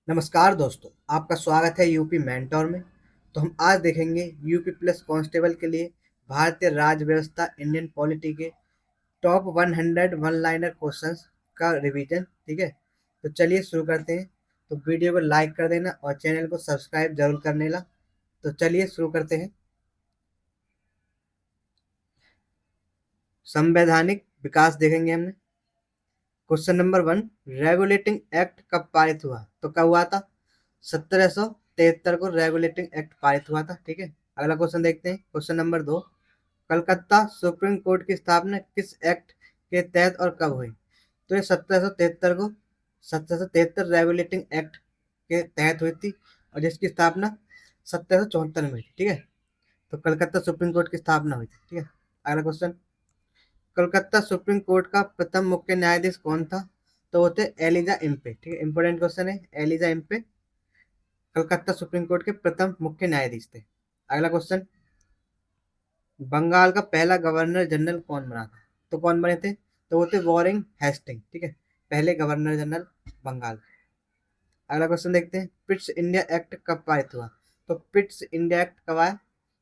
नमस्कार दोस्तों, आपका स्वागत है यूपी मेंटोर में। तो हम आज देखेंगे यूपी प्लस कांस्टेबल के लिए भारतीय राज्य व्यवस्था इंडियन पॉलिटी के टॉप 100 वन लाइनर क्वेश्चंस का रिवीजन। ठीक है, तो चलिए शुरू करते हैं। तो वीडियो को लाइक कर देना और चैनल को सब्सक्राइब जरूर करने ला। तो चलिए शुरू करते हैं। संवैधानिक विकास देखेंगे हमने। क्वेश्चन नंबर 1, रेगुलेटिंग एक्ट कब पारित हुआ? तो कब हुआ था? 1773 को रेगुलेटिंग एक्ट पारित हुआ था। ठीक है, अगला क्वेश्चन देखते हैं। Question number 2, Calcutta supreme court की स्थापना किस एक्ट के तहत और कब हुई? तो ये 1773 रेगुलेटिंग एक्ट के तहत हुई थी और जिसकी स्थापना 1774 में हुई थी। ठीक है, तो कलकत्ता सुप्रीम कोर्ट की स्थापना हुई थी। ठीक है, अगला क्वेश्चन, कलकत्ता सुप्रीम कोर्ट का प्रथम मुख्य न्यायाधीश कौन था? तो वो थे एलिजा इम्पे। ठीक है, इंपॉर्टेंट क्वेश्चन है। Elijah Impey Calcutta supreme court के प्रथम मुख्य न्यायाधीश थे। अगला क्वेश्चन, बंगाल का पहला गवर्नर जनरल कौन बना था? तो कौन बने थे? तो वो थे वॉरेन हेस्टिंग। ठीक है, पहले गवर्नर जनरल बंगाल। अगला क्वेश्चन देखते हैं, पिट्स इंडिया एक्ट कब पारित हुआ? तो पिट्स इंडिया एक्ट कब आया?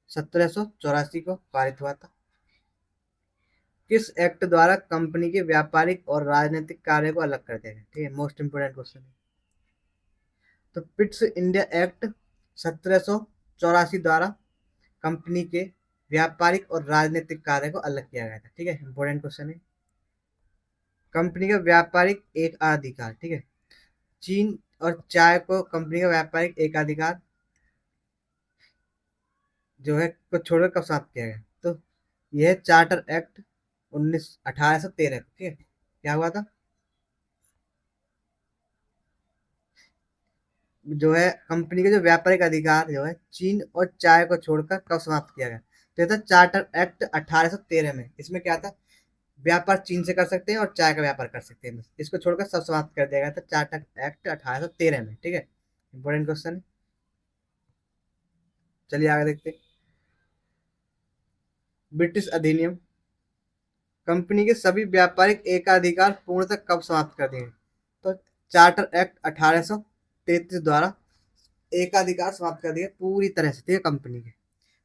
1784 को पारित हुआ था। किस एक्ट द्वारा कंपनी के व्यापारिक और राजनीतिक कार्य को अलग कर दिया गया? ठीक है, मोस्ट इंपोर्टेंट क्वेश्चन है। तो पिट्स इंडिया एक्ट 1784 द्वारा कंपनी के व्यापारिक और राजनीतिक कार्य को अलग किया गया था। ठीक है, इंपॉर्टेंट क्वेश्चन है। कंपनी का व्यापारिक एकाधिकार। ठीक है, चीन और चाय को कंपनी का व्यापारिक एकाधिकार जो है को छोड़कर कब समाप्त किया गया? तो यह चार्टर एक्ट 1813। ठीक है, क्या हुआ था? जो है कंपनी के जो व्यापारिक अधिकार जो है चीन और चाय को छोड़कर कब समाप्त किया गया? तो ये था चार्टर एक्ट 1813 में। इसमें क्या था? व्यापार चीन से कर सकते हैं और चाय का व्यापार कर सकते हैं, बस इसको छोड़कर सब समाप्त कर दिया गया था चार्टर एक्ट 1813 में। ठीक है, इंपॉर्टेंट क्वेश्चन है। चलिए आगे देखते हैं। ब्रिटिश अधिनियम कंपनी के सभी व्यापारिक एकाधिकार पूर्णतः कब समाप्त कर दिए? तो चार्टर एक्ट 1833 द्वारा एकाधिकार समाप्त कर दिए पूरी तरह से। ठीक है, कंपनी के।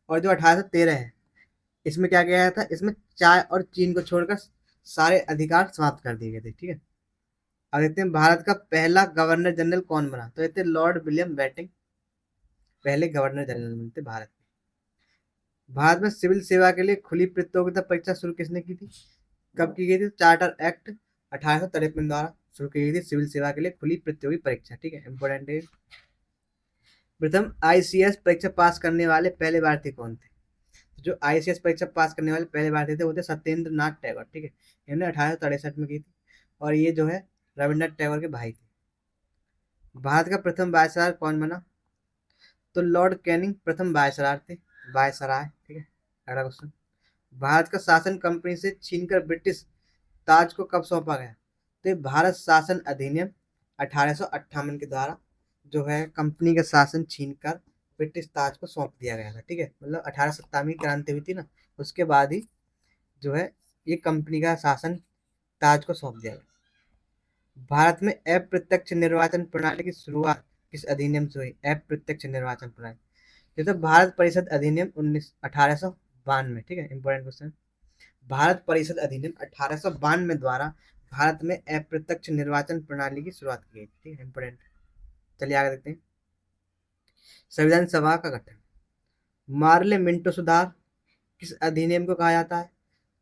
और जो 1813 है इसमें क्या किया गया था? इसमें चाय और चीन को छोड़कर सारे अधिकार समाप्त कर दिए गए थे। ठीक है, अब देखते हैं भारत का पहला गवर्नर जनरल कौन बना? तो ये थे लॉर्ड विलियम बेंटिंक, पहले गवर्नर जनरल बने थे भारत के। भारत में सिविल सेवा के लिए खुली प्रतियोगिता परीक्षा शुरू किसने की थी? कब की गई थी? चार्टर एक्ट 1853 द्वारा शुरू की गई थी सिविल सेवा के लिए खुली प्रतियोगी परीक्षा। ठीक है, इंपोर्टेंट है। प्रथम आईसीएस परीक्षा पास करने वाले पहले भारतीय कौन थे? जो आईसीएस परीक्षा पास करने वाले पहले भारतीय थे वो थे सत्येंद्र नाथ टैगोर। ठीक है, इन्होंने 1863 में की थी और ये जो है रविन्द्रनाथ टैगोर के भाई थे। भारत का प्रथम वायसराय कौन बना? तो लॉर्ड कैनिंग प्रथम वायसराय थे। वायसराय। ठीक है, अगला क्वेश्चन, भारत का शासन कंपनी से छीनकर ब्रिटिश ताज को कब सौंपा गया? तो ये भारत शासन अधिनियम 1858 के द्वारा जो है कंपनी का शासन छीनकर ब्रिटिश ताज को सौंप दिया गया था। ठीक है, मतलब 1857 की क्रांति हुई थी ना, उसके बाद ही जो है ये कंपनी का शासन ताज को सौंप दिया गया। भारत में अप्रत्यक्ष निर्वाचन प्रणाली की शुरुआत किस अधिनियम से हुई? अप्रत्यक्ष निर्वाचन प्रणाली, ये तो भारत परिषद अधिनियम 1892। ठीक है, इंपॉर्टेंट क्वेश्चन। भारत परिषद अधिनियम 1892 द्वारा भारत में अप्रत्यक्ष निर्वाचन प्रणाली की शुरुआत की गई। ठीक है, इंपॉर्टेंट। चलिए आगे देखते हैं। संविधान सभा का गठन, मार्ले मिंटो सुधार किस अधिनियम को कहा जाता है?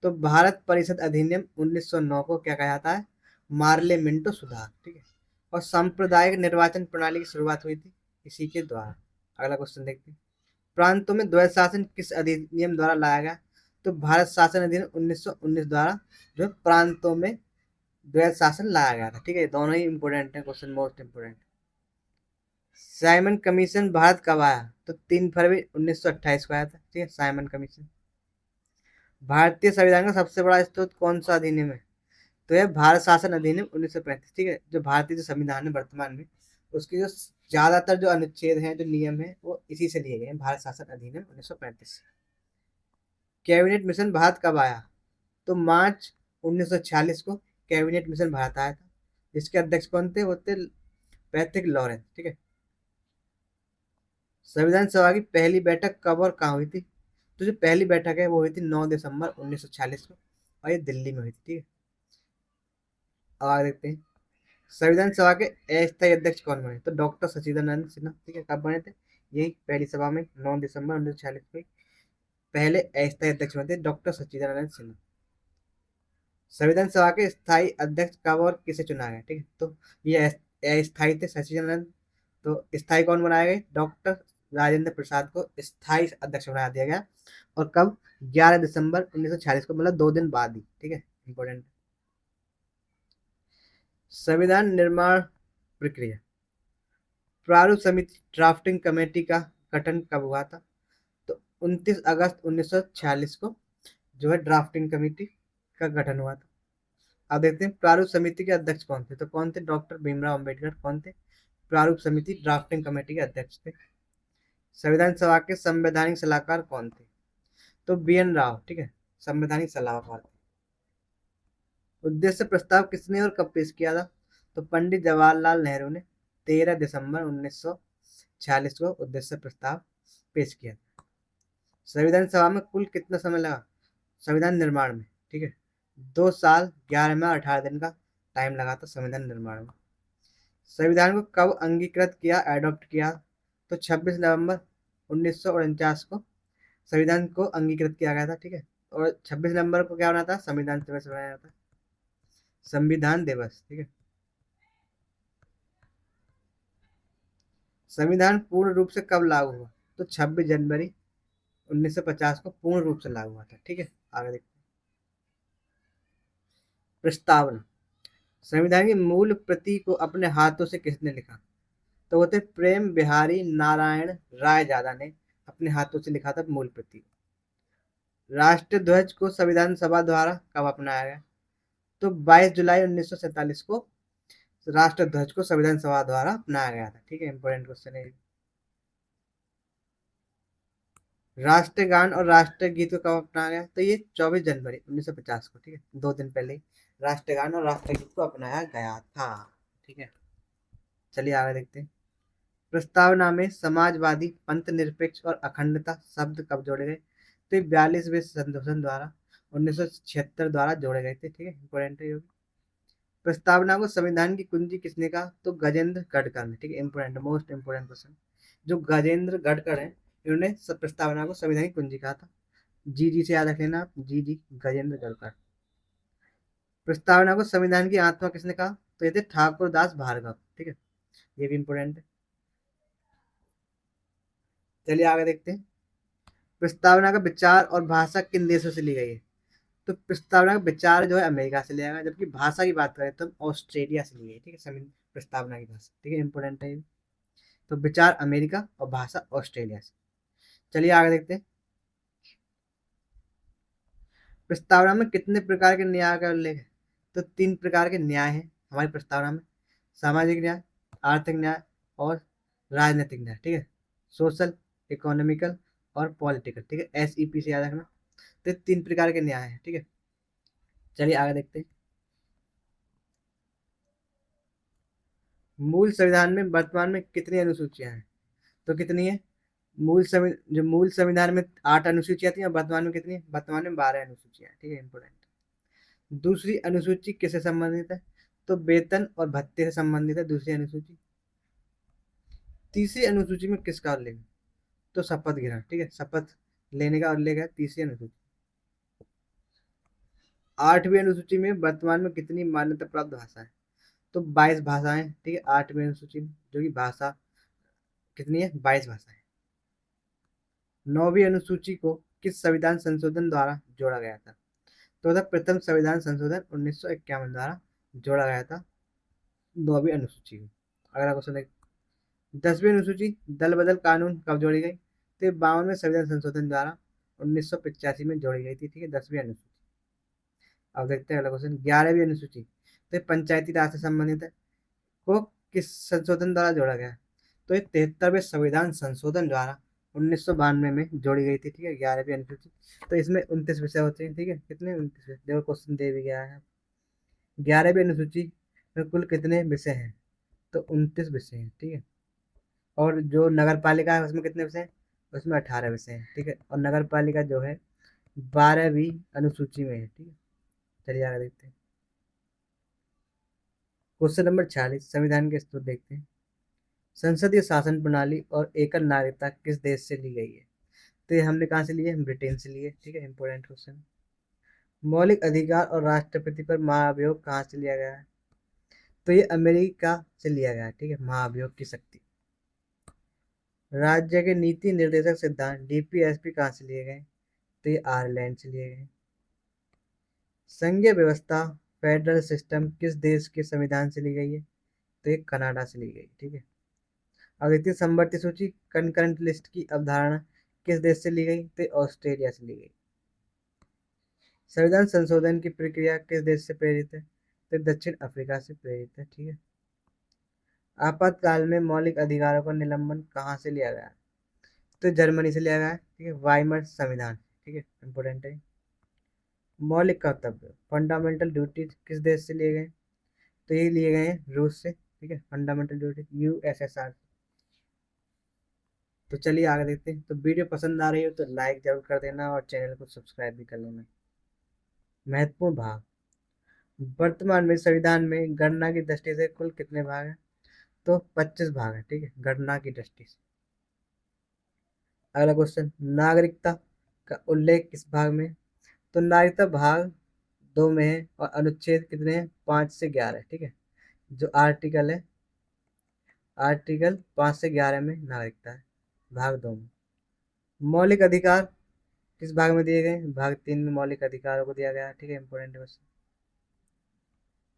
तो भारत परिषद अधिनियम 1909 को क्या कहा जाता है? मार्ले मिंटो सुधार। ठीक है, और सांप्रदायिक निर्वाचन प्रणाली की शुरुआत हुई थी इसी के द्वारा। अगला क्वेश्चन देखते हैं। प्रांतों में द्वैध शासन किस अधिनियम द्वारा लाया गया? तो भारत शासन अधिनियम 1919 द्वारा जो प्रांतों में द्वैध शासन लाया गया था। ठीक है, दोनों ही इंपोर्टेंट है question, most important. Simon commission Bharat कब आया? तो 3 फरवरी 1928 को आया था। ठीक है, साइमन कमीशन। भारतीय संविधान का सबसे बड़ा स्रोत कौन सा अधिनियम है? तो यह भारत शासन अधिनियम 1935। ठीक है, जो भारतीय जो संविधान है वर्तमान में उसके जो ज्यादातर जो अनुच्छेद हैं, जो नियम है, वो इसी से लिए गए हैं, भारत शासन अधिनियम 1935 से। कैबिनेट मिशन भारत कब आया? तो मार्च 1946 को कैबिनेट मिशन भारत आया था। इसके अध्यक्ष कौन थे? वो थे पैट्रिक लॉरेंस, ठीक है। संविधान सभा की पहली बैठक कब और कहाँ हुई थी? तो जो पहली बैठक है वो हुई थी 9 दिसंबर 1946 को, और ये दिल्ली में हुई थी, ठीक है। अब आगे देखते हैं, संविधान सभा के अस्थायी अध्यक्ष कौन बने? तो डॉक्टर सचिदानंद सिन्हा, ठीक है। कब बने थे? यही पहली सभा में 9 दिसंबर 1946 को पहले अस्थायी अध्यक्ष बने थे डॉक्टर सच्चिदानंद सिन्हा। संविधान सभा के स्थायी अध्यक्ष कब और किसे चुना गया? ठीक है, तो ये अस्थायी थे सच्चिदानंद, तो स्थायी कौन बनाए गए? डॉक्टर राजेंद्र प्रसाद को स्थायी अध्यक्ष बना दिया गया। और कब? 11 दिसंबर 1946 को, मतलब 2 दिन बाद ही, ठीक है। इंपॉर्टेंट। संविधान निर्माण प्रक्रिया, प्रारूप समिति ड्राफ्टिंग कमेटी का गठन कब हुआ था? तो 29 अगस्त 1946 को जो है ड्राफ्टिंग कमेटी का गठन हुआ था। अब देखते हैं प्रारूप समिति के अध्यक्ष कौन थे? तो कौन थे? डॉक्टर भीमराव अंबेडकर कौन थे? प्रारूप समिति ड्राफ्टिंग कमेटी के अध्यक्ष थे। संविधान सभा के संवैधानिक सलाहकार कौन थे? तो BN राव, ठीक है, संवैधानिक सलाहकार थे। उद्देश्य प्रस्ताव किसने और कब पेश किया था? तो पंडित जवाहरलाल नेहरू ने 13 दिसंबर 1946 को उद्देश्य प्रस्ताव पेश किया। संविधान सभा में कुल कितना समय लगा संविधान निर्माण में? ठीक है, 2 साल 11 माह 18 दिन का टाइम लगा था संविधान निर्माण में। संविधान को कब अंगीकृत किया, एडॉप्ट किया? तो 26 नवंबर 1949 को संविधान को अंगीकृत किया गया था, ठीक है। और 26 नवंबर को क्या होना था? संविधान दिवस मनाया जाता है, संविधान दिवस, ठीक है। संविधान पूर्ण रूप से कब लागू हुआ? तो 26 जनवरी 1950 को पूर्ण रूप से लागू हुआ था, ठीक है। आगे देखते हैं, प्रस्तावना। संविधान की मूल प्रति को अपने हाथों से किसने लिखा? तो वो थे प्रेम बिहारी नारायण राय जादा ने अपने हाथों से लिखा था मूल प्रति। राष्ट्र ध्वज को संविधान सभा द्वारा कब अपनाया गया? तो 22 जुलाई 1947 को राष्ट्र ध्वज को संविधान सभा द्वारा अपनाया गया था, ठीक है। इंपॉर्टेंट क्वेश्चन है। राष्ट्रगान और राष्ट्रीय गीत को कब अपनाया गया? तो ये 24 जनवरी 1950 को, ठीक है, 2 दिन पहले राष्ट्रगान और राष्ट्रीय गीत को अपनाया गया था, ठीक है। चलिए आगे देखते हैं, प्रस्तावना में समाजवादी पंथ निरपेक्ष और अखंडता शब्द कब जोड़े गए? तो 42वें संशोधन द्वारा 1976 द्वारा जोड़े गए थे, ठीक है। इंपॉर्टेंट है। प्रस्तावना को संविधान की कुंजी किसने कहा? तो गजेंद्र गढ़कर ने, ठीक है। इंपॉर्टेंट, मोस्ट इंपोर्टेंट क्वेश्चन, जो गजेंद्र गढ़कर है इन्होंने प्रस्तावना को संविधान की कुंजी कहा था। जी से याद रख लेना आप, जी गजेंद्र गढ़कर। प्रस्तावना को संविधान की आत्मा किसने कहा? तो ये थे ठाकुर दास भार्गव, ठीक है, ये भी इंपोर्टेंट है। चलिए आगे देखते हैं, प्रस्तावना का विचार और भाषा किन देशों से ली गई है? तो प्रस्तावना का विचार जो है अमेरिका से लिया गया, जबकि भाषा की बात करें तो ऑस्ट्रेलिया से ली गई, ठीक है। प्रस्तावना की भाषा, ठीक है, इंपोर्टेंट है। तो विचार अमेरिका और भाषा ऑस्ट्रेलिया से। चलिए आगे देखते हैं, प्रस्तावना में कितने प्रकार के न्याय का उल्लेख है? तो 3 प्रकार के न्याय हैं हमारी प्रस्तावना में, सामाजिक न्याय, आर्थिक न्याय और राजनीतिक न्याय, ठीक है। सोशल, इकोनॉमिकल और पॉलिटिकल, ठीक है, SEP से याद रखना। तो 3 प्रकार के न्याय हैं, ठीक है। चलिए आगे देखते हैं, मूल संविधान में वर्तमान में कितनी अनुसूचियां हैं? तो कितनी है? मूल संविधान में 8 अनुसूचियां थी और वर्तमान में कितनी है? वर्तमान में 12 अनुसूचियां, ठीक है। इंपोर्टेंट। दूसरी अनुसूची किससे संबंधित है? तो वेतन और भत्ते से संबंधित है दूसरी अनुसूची। तीसरी अनुसूची में किसका उल्लेख है? तो शपथ ग्रहण, ठीक है, शपथ लेने का उल्लेख है तीसरी अनुसूची। 8वीं अनुसूची में वर्तमान में कितनी मान्यता प्राप्त भाषा है? तो 22 भाषाएं, ठीक है, 8वीं अनुसूची में, जो कि भाषा कितनी है? 22 भाषाएं। 9वीं अनुसूची को किस संविधान संशोधन द्वारा जोड़ा गया था? तो था प्रथम संविधान संशोधन 1951 द्वारा जोड़ा गया था 9वीं अनुसूची को। अगला क्वेश्चन देख, 10वीं अनुसूची दल बदल कानून कब जोड़ी गई? तो 52वें संविधान संशोधन द्वारा 1985 में जोड़ी गई थी, ठीक है, 10वीं अनुसूची। अब देखते हैं अगला क्वेश्चन, 11वीं अनुसूची तो पंचायती राज से संबंधित है, को किस संशोधन द्वारा जोड़ा गया? तो ये 73वें संविधान संशोधन द्वारा 1992 में जोड़ी गई थी, ठीक है, 11वीं अनुसूची। तो इसमें 29 विषय होते हैं, ठीक है, कितने? 29 विषय, देखो क्वेश्चन दे भी गया है। 11वीं अनुसूची में कुल कितने विषय हैं? तो 29 विषय हैं, ठीक है। और जो नगर पालिका है उसमें कितने विषय हैं? उसमें 18 विषय हैं, ठीक है। और नगर पालिका जो है 12वीं अनुसूची में है, ठीक है। चलिए आगे देखते हैं। क्वेश्चन नंबर 46 संविधान के स्तूप देखते हैं। संसदीय शासन प्रणाली और एकल नागरिकता किस देश से ली गई है? तो ये हमने कहाँ से लिए? ब्रिटेन से लिए, ठीक है। Important question. मौलिक अधिकार और राष्ट्रपति पर महाभियोग कहाँ से लिया गया है? तो ये अमेरिका से लिया गया है, ठीक है। महाभियोग की शक्ति। राज्य के नीति निर्देशक सिद्धांत डीपीएसपी कहाँ से लिए गए? तो ये आयरलैंड से लिए गए। संघीय व्यवस्था फेडरल सिस्टम किस देश के संविधान से ली गई है? तो ये कनाडा से ली गई, ठीक है। अद्वितीय समवर्ती सूची कंकरेंट लिस्ट की अवधारणा किस देश से ली गई? तो ये ऑस्ट्रेलिया से ली गई। संविधान संशोधन की प्रक्रिया किस देश से प्रेरित है? तो दक्षिण अफ्रीका से प्रेरित है, ठीक है। आपातकाल में मौलिक अधिकारों का निलंबन कहाँ से लिया गया? तो जर्मनी से लिया गया है, ठीक है। वाइमर संविधान, ठीक है। इंपोर्टेंट है। मौलिक कर्तव्य फंडामेंटल ड्यूटी किस देश से लिए गए? तो ये लिए गए हैं रूस से, ठीक है। Fundamental duty USSR. तो चलिए आगे देखते हैं। तो वीडियो पसंद आ रही हो तो लाइक जरूर कर देना और चैनल को सब्सक्राइब भी कर लेना। महत्वपूर्ण भाग। वर्तमान में संविधान में गणना की दृष्टि से कुल कितने भाग हैं? तो 25 भाग हैं, ठीक है, गणना की दृष्टि से। अगला क्वेश्चन, नागरिकता का उल्लेख किस भाग में? तो नागरिकता भाग 2 में है और अनुच्छेद कितने हैं? 5 से 11, ठीक है। जो आर्टिकल है, आर्टिकल 5 से 11 में नागरिकता है, भाग 2 में। मौलिक अधिकार किस भाग में दिए गए? भाग 3 में मौलिक अधिकारों को दिया गया है, ठीक है। Important question.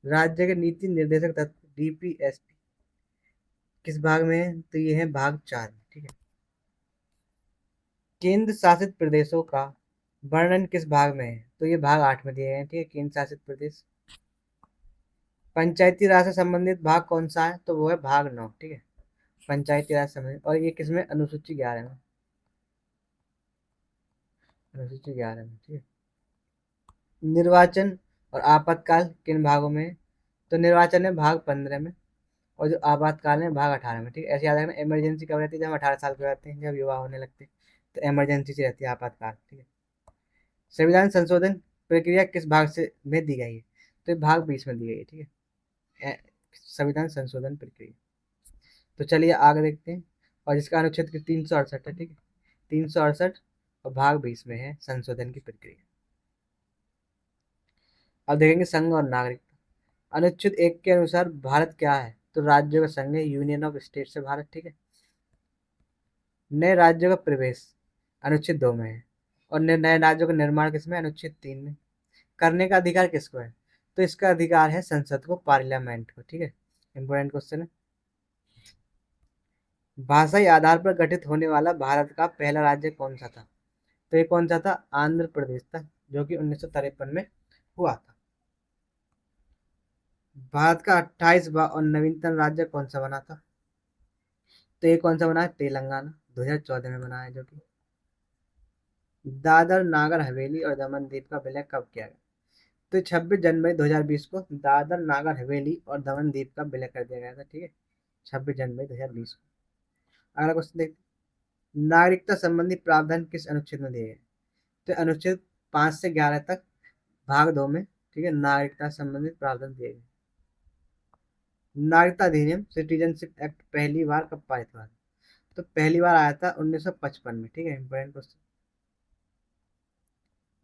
राज्य के नीति निर्देशक तत्व डीपीएसपी किस भाग में है? तो ये है भाग 4 में, ठीक है। केंद्र शासित प्रदेशों का वर्णन किस भाग में है? तो ये भाग 8 में दिए गए हैं, ठीक है। केंद्र शासित प्रदेश। पंचायती राज से संबंधित भाग कौन सा है? तो वो है भाग 9, ठीक है। पंचायती राज संबंधित, और ये किसमें? अनुसूची 11 में, अनुसूची 11 में, ठीक है। निर्वाचन और आपातकाल किन भागों में है? तो निर्वाचन है भाग 15 में और जो आपातकाल है भाग 18 में, ठीक है। ऐसे याद रखना। इमरजेंसी कब रहती है? जब हम 18 साल के रहते हैं, जब युवा होने लगते हैं, तो इमरजेंसी से रहती है आपातकाल, ठीक है। संविधान संशोधन प्रक्रिया किस भाग से में दी गई है? तो ये भाग 20 में दी गई है, ठीक है। संविधान संशोधन प्रक्रिया। तो चलिए आगे देखते हैं। और जिसका अनुच्छेद 368 है, ठीक है। 368 और भाग 20 में है संशोधन की प्रक्रिया। अब देखेंगे संघ और नागरिकता। अनुच्छेद 1 के अनुसार भारत क्या है? तो राज्यों का संघ है, यूनियन ऑफ स्टेट से भारत, ठीक है। नए राज्यों का प्रवेश अनुच्छेद 2 में है और नए राज्यों का निर्माण किसमें? अनुच्छेद 3 में। करने का अधिकार किसको है? तो इसका अधिकार है संसद को, पार्लियामेंट को, ठीक है। इंपोर्टेंट क्वेश्चन है। भाषाई आधार पर गठित होने वाला भारत का पहला राज्य कौन सा था? तो ये कौन सा था? आंध्र प्रदेश था, जो कि 1953 में हुआ था। भारत का 28वां और नवीनतम राज्य कौन सा बना था? तो ये कौन सा बना है? तेलंगाना, 2014 में बना है, जो कि। दादर नागर हवेली और दमन दीव का विलय कब किया गया? तो 26 जनवरी 2020 को दादर नागर हवेली और दमन दीव का विलय कर दिया गया था, ठीक है। 26 जनवरी 2020 को। अगला क्वेश्चन देखते हैं। नागरिकता संबंधी प्रावधान किस अनुच्छेद में दिए गए? तो अनुच्छेद 5 से 11 तक, भाग 2 में, ठीक है, नागरिकता संबंधित प्रावधान दिए गए। नागरिकता अधिनियम सिटीजनशिप एक्ट पहली बार कब पारित हुआ? तो पहली बार आया था 1955 में, ठीक है। Important question.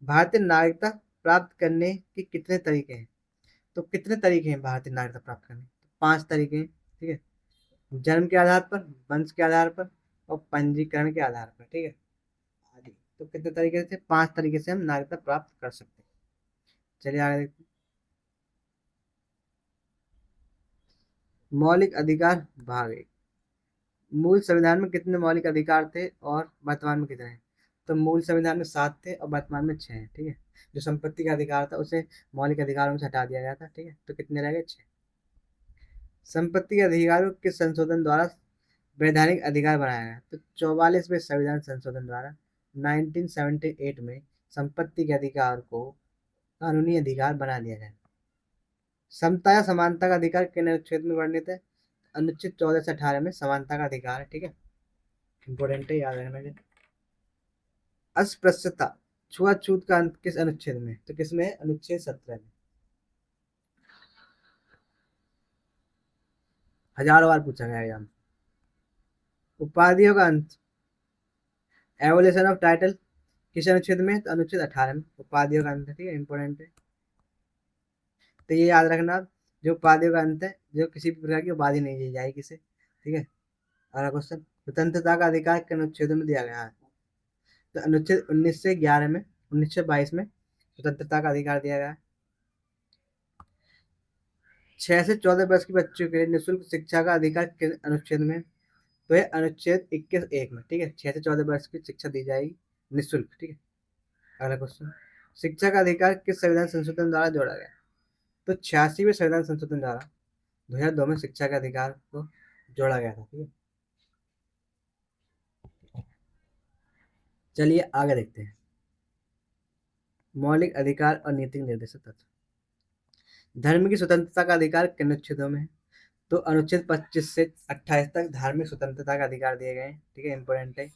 भारतीय नागरिकता प्राप्त करने के कितने तरीके हैं? तो कितने तरीके हैं भारतीय नागरिकता प्राप्त करने? तो 5 तरीके हैं, ठीक है। जन्म के आधार पर, वंश के आधार पर और पंजीकरण के आधार पर, ठीक है, आदि। तो कितने तरीके से? 5 तरीके से हम नागरिकता प्राप्त कर सकते हैं। चलिए आगे देखते हैं। मौलिक अधिकार भाग 1। मूल संविधान में कितने मौलिक अधिकार थे और वर्तमान में कितने हैं? तो मूल संविधान में 7 थे और वर्तमान में 6 हैं, ठीक है। जो संपत्ति का अधिकार था उसे मौलिक अधिकारों में से हटा दिया गया था, ठीक है। तो कितने रह गए? 6। संपत्ति के अधिकारों के संशोधन द्वारा वैधानिक अधिकार बनाया गया। तो 44वें संविधान संशोधन द्वारा 1978 में संपत्ति के अधिकार को कानूनी अधिकार बना दिया गया। समता या समानता का अधिकार किन अनुच्छेद में वर्णित है? अनुच्छेद 14 से 18 में समानता का अधिकार है, ठीक है, इंपॉर्टेंट है, याद रखना है। अस्पृश्यता छुआछूत का अंत किस अनुच्छेद में, तो किसमें है, अनुच्छेद 17 में। हजारों बार पूछा गया एग्जाम। उपाधियों का अंत, एवोल्यूशन ऑफ टाइटल किस अनुच्छेद में, तो अनुच्छेद 18 में उपाधियों का अंत है, ठीक है, इंपॉर्टेंट है। तो ये याद रखना, जो उपाधियों का अंत है, जो किसी भी प्रकार की उपाधि नहीं दी जाएगी किसे, ठीक है। अगला क्वेश्चन, स्वतंत्रता का अधिकार किन अनुच्छेदों में दिया गया है, तो अनुच्छेद 19 से 11 में, 19 से 22 में स्वतंत्रता का अधिकार दिया गया है। 6 से 14 वर्ष के बच्चों के लिए निःशुल्क शिक्षा का अधिकार किस अनुच्छेद में, तो यह अनुच्छेद 21(1) में, ठीक है, 6 से 14 वर्ष की शिक्षा दी जाएगी निःशुल्क, ठीक है। अगला क्वेश्चन, शिक्षा का अधिकार किस संविधान संशोधन द्वारा जोड़ा गया, तो 86वें संविधान संशोधन द्वारा 2002 में शिक्षा के अधिकार को जोड़ा गया था, ठीक है। चलिए आगे देखते हैं, मौलिक अधिकार और नीतिक निर्देशक तत्व। धर्म की स्वतंत्रता का अधिकार किन अनुच्छेदों में है, तो अनुच्छेद 25 से 28 तक धार्मिक स्वतंत्रता का अधिकार दिए गए हैं, ठीक है, इंपॉर्टेंट है।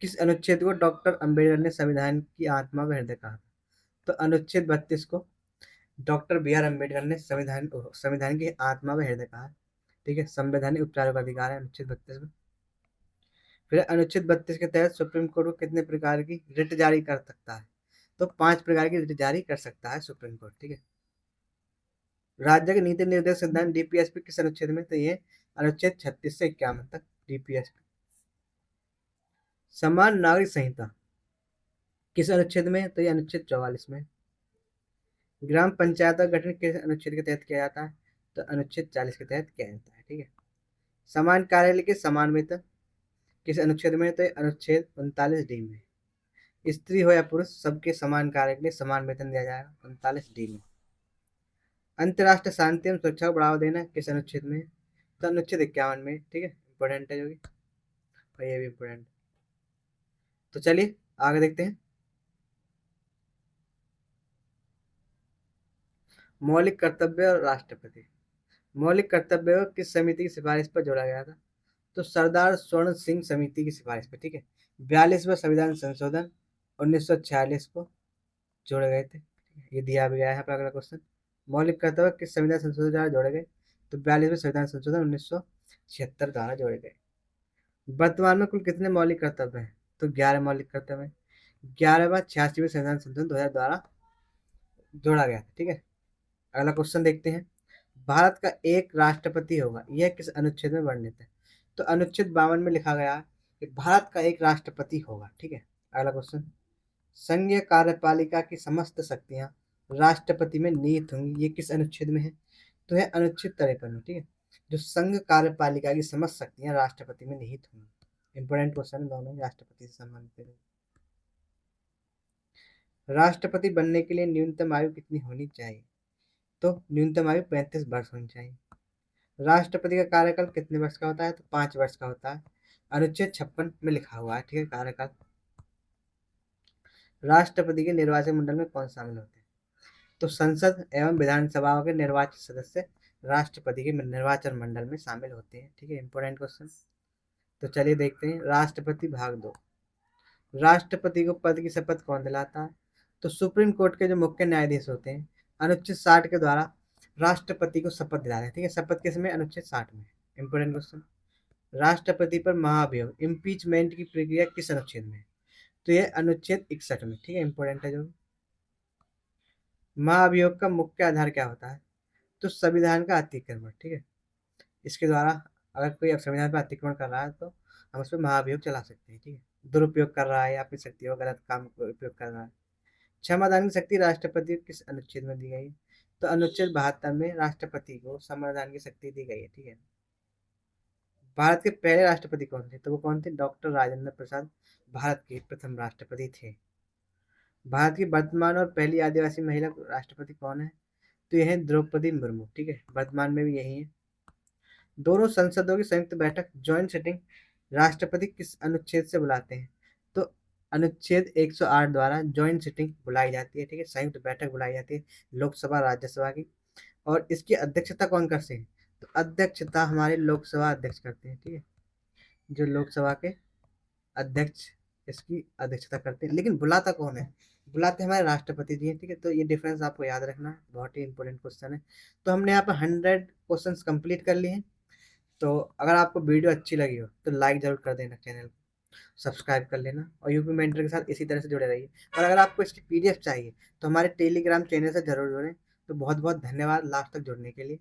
किस अनुच्छेद को डॉक्टर अंबेडकर ने संविधान की आत्मा व हृदय कहा, तो अनुच्छेद 32 को डॉक्टर बी आर अम्बेडकर ने संविधान संविधान की आत्मा व हृदय कहा, ठीक है, संवैधानिक उपचारों का अधिकार है अनुच्छेद 32 में। फिर अनुच्छेद 32 के तहत सुप्रीम कोर्ट को कितने प्रकार की रिट जारी कर सकता है, तो 5 प्रकार की रिट जारी कर सकता है सुप्रीम कोर्ट, ठीक है। राज्य के नीति निर्देश सिद्धांत डीपीएसपी किस अनुच्छेद में, तो ये अनुच्छेद 36 से 51 तक डीपीएसपी। समान नागरिक संहिता किस अनुच्छेद में, तो ये अनुच्छेद 44 में। ग्राम पंचायत का गठन किस अनुच्छेद के तहत किया जाता है, तो अनुच्छेद 40 के तहत किया जाता है, ठीक है। समान कार्यालय के समान वेतन किस अनुच्छेद में, तो अनुच्छेद 39D में। स्त्री हो या पुरुष सबके समान कार्य के लिए समान वेतन दिया जाएगा, 39D में। अंतर्राष्ट्रीय शांति एवं सुरक्षा को बढ़ावा देना किस अनुच्छेद में, तो अनुच्छेद 51 में, ठीक है, इंपॉर्टेंट है जो कि, और ये भी इंपॉर्टेंट। तो चलिए आगे देखते हैं, मौलिक कर्तव्य और राष्ट्रपति। मौलिक कर्तव्य को किस समिति की सिफारिश पर जोड़ा गया था, तो सरदार स्वर्ण सिंह समिति की सिफारिश पर, ठीक है। 42वां संविधान संशोधन 1946 को जोड़े गए थे, ये दिया भी गया है यहाँ पर। अगला क्वेश्चन, मौलिक कर्तव्य किस संविधान संशोधन द्वारा जोड़े गए, तो 42वें संविधान संशोधन 1976 द्वारा जोड़े गए। वर्तमान में कुल कितने मौलिक कर्तव्य हैं, तो 11 मौलिक कर्तव्य हैं। 11वां 86वें संविधान संशोधन 2000 द्वारा जोड़ा गया था, ठीक है। अगला क्वेश्चन देखते हैं, भारत का एक राष्ट्रपति होगा, यह किस अनुच्छेद में वर्णित है, तो अनुच्छेद 52 में लिखा गया है कि भारत का एक राष्ट्रपति होगा, ठीक है। अगला क्वेश्चन, संघीय कार्यपालिका की समस्त शक्तियां राष्ट्रपति में निहित होंगी, ये किस अनुच्छेद में है, तो है अनुच्छेद 53 में, ठीक है। जो संघ कार्यपालिका की समस्त शक्तियां राष्ट्रपति में निहित होंगी, इंपोर्टेंट क्वेश्चन है दोनों राष्ट्रपति से संबंधित। राष्ट्रपति बनने के लिए न्यूनतम आयु कितनी होनी चाहिए, तो न्यूनतम आयु 35 वर्ष होनी चाहिए। राष्ट्रपति का कार्यकाल कितने वर्ष का होता है, तो 5 वर्ष का होता है, अनुच्छेद 56 में लिखा हुआ है, ठीक है, कार्यकाल। राष्ट्रपति के निर्वाचन मंडल में कौन शामिल होते हैं, तो संसद एवं विधानसभाओं के निर्वाचित सदस्य राष्ट्रपति के निर्वाचन मंडल में शामिल होते हैं, ठीक है, इंपोर्टेंट क्वेश्चन। तो चलिए देखते हैं, राष्ट्रपति भाग 2। राष्ट्रपति को पद की शपथ कौन दिलाता है, तो सुप्रीम कोर्ट के जो मुख्य न्यायाधीश होते हैं अनुच्छेद 60 के द्वारा राष्ट्रपति को शपथ दिलाते हैं, ठीक है। शपथ किस में, अनुच्छेद 60 में, इंपोर्टेंट क्वेश्चन। राष्ट्रपति पर महाभियोग इम्पीचमेंट की प्रक्रिया किस अनुच्छेद में, तो यह अनुच्छेद 61 में, ठीक है, इंपोर्टेंट है जो। महाभियोग का मुख्य आधार क्या होता है, तो संविधान का अतिक्रमण, ठीक है। इसके द्वारा अगर कोई अब संविधान पर अतिक्रमण कर रहा है तो हम उस पर महाभियोग चला सकते हैं, ठीक है। दुरुपयोग कर रहा है या अपनी शक्ति को गलत काम को उपयोग कर रहा है। क्षमादान की शक्ति राष्ट्रपति को किस अनुच्छेद में दी गई है, तो अनुच्छेद 72 में राष्ट्रपति को क्षमादान की शक्ति दी गई है, ठीक है। भारत के पहले राष्ट्रपति कौन थे, तो वो कौन थे, डॉक्टर राजेंद्र प्रसाद भारत के प्रथम राष्ट्रपति थे। भारत की वर्तमान और पहली आदिवासी महिला राष्ट्रपति कौन है, तो यह है द्रौपदी मुर्मू, ठीक है, वर्तमान में भी यही है। दोनों संसदों की संयुक्त बैठक ज्वाइंट सिटिंग राष्ट्रपति किस अनुच्छेद से बुलाते हैं, तो अनुच्छेद 108 द्वारा ज्वाइंट सिटिंग बुलाई जाती है, ठीक है, संयुक्त बैठक बुलाई जाती है लोकसभा राज्यसभा की। और इसकी अध्यक्षता कौन करते हैं, तो अध्यक्षता हमारे लोकसभा अध्यक्ष करते हैं, ठीक है, जो लोकसभा के अध्यक्ष इसकी अध्यक्षता करते हैं। लेकिन बुलाता कौन है? बुलाते हमारे राष्ट्रपति जी हैं, ठीक है। तो ये डिफरेंस आपको याद रखना है, बहुत ही इंपॉर्टेंट क्वेश्चन है। तो हमने यहाँ पर 100 क्वेश्चन कंप्लीट कर लिए हैं। तो अगर आपको वीडियो अच्छी लगी हो तो लाइक जरूर कर देना, चैनल को सब्सक्राइब कर लेना और यूपी मेंटर के साथ इसी तरह से जुड़े रहिए। और अगर आपको इसकी पीडीएफ चाहिए तो हमारे टेलीग्राम चैनल से जरूर जुड़ें। तो बहुत बहुत धन्यवाद लास्ट तक जुड़ने के लिए।